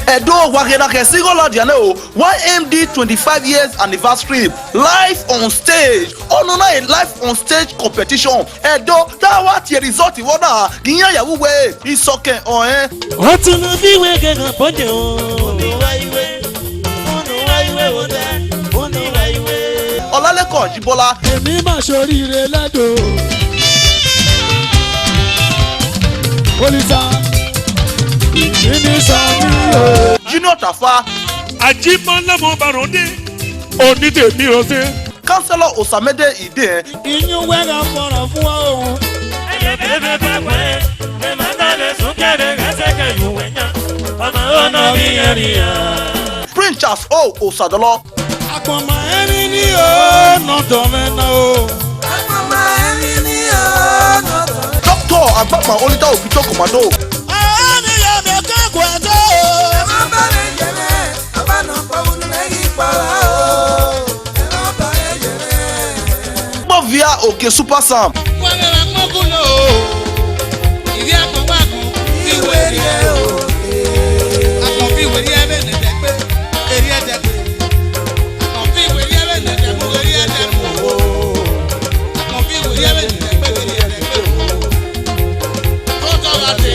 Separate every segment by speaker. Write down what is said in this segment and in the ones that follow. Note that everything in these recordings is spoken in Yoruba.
Speaker 1: Edo Wagenake Sigola Diano, YMD 25 years anniversary, live on stage. Oh no, a live on stage competition. Edo, that what your result you wanna? Ginya Yawu way, it's okay, oh eh.
Speaker 2: What's in the big way, get up on
Speaker 1: Olaleko Jibola.
Speaker 2: Èmi máa ṣoríire lẹ́dọ̀. Olùsà ìní sàmì o.
Speaker 1: Junior Tafa.
Speaker 3: Àjíbọ́lá mo bàrọ̀ dé. Onítèmi ò ṣe.
Speaker 1: Councillor Osamede Ide.
Speaker 2: Ìyún wẹ́rà fọ̀rọ̀ fún òun.
Speaker 4: Ẹyẹ bẹ́ẹ̀ pẹ́ ẹ máa tẹ̀lé súnkẹ̀rẹ̀ ẹsẹ̀kẹ̀ ìwé yẹn. Ọmọ ọ̀nà bí ẹ̀rí yẹn.
Speaker 1: Prince Charles O Osadolo.
Speaker 2: Àpọ̀mọ̀ ẹni ní ọ̀nà tọ̀mẹ́nà o.
Speaker 5: Àpọ̀mọ̀ ẹni ní ọ̀nà tọ̀mẹ́nà.
Speaker 1: Dr. Agbapa Olita Obito Komando.
Speaker 2: Àníyàn mi kẹ́kọ̀ọ́ ẹ̀jẹ̀ o.
Speaker 5: Ẹ má bẹ̀rẹ̀ jẹ̀rẹ̀, ọbànà pọ̀wùnú lẹ́yìn ìpàrà o. Ẹ má bẹ̀rẹ̀ jẹ̀rẹ̀.
Speaker 1: Via Oke Super Sam.
Speaker 2: Wọ́n lè ra mọ́kúnlò o. Ìdí àpọ̀mọ́ àkùn
Speaker 5: Ìwé rí ẹ o.
Speaker 2: àkànfí ìwé rí ẹbẹ̀ nẹ̀dẹ̀ pé èrí ẹ̀dẹ̀ pé. Àkànfí ìwé rí ẹbẹ̀ nẹ̀dẹ̀ mú èrí ẹ̀dẹ̀ mú o. Àkànfí ìwé rí ẹbẹ̀ nẹ̀dẹ̀ pé èrí ẹ̀dẹ̀ pé o. Tó tọ́ wa dé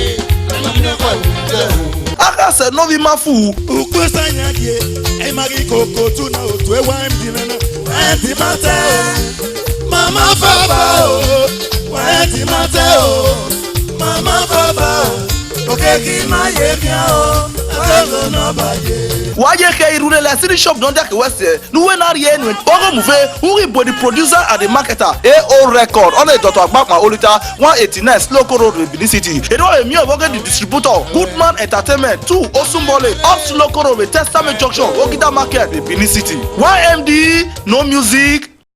Speaker 2: ẹnu ní ẹ̀kọ́ ìwé jẹ́ o.
Speaker 1: Akase Novi Mafu.
Speaker 2: Ukwe sanyadie, emari koko tuna otu ewa mdinana. Enti mate o, mama faba o. Enti mate o, mama faba o.
Speaker 5: Okeki ma ye bia o. Agogo no ba ye.
Speaker 1: Waje ke irule la city shop don dake wese. Nuwe na rie nu. Ogo muve, uri bo the producer and the marketer. AO record. On a Dr. Agbapa Olita 189 Sloko Road Benin City. Edo emi oboge the distributor. Goodman Entertainment 2 Osumbole. Up Sloko Road Testament Junction. Ogida Market Benin City. YMD no music.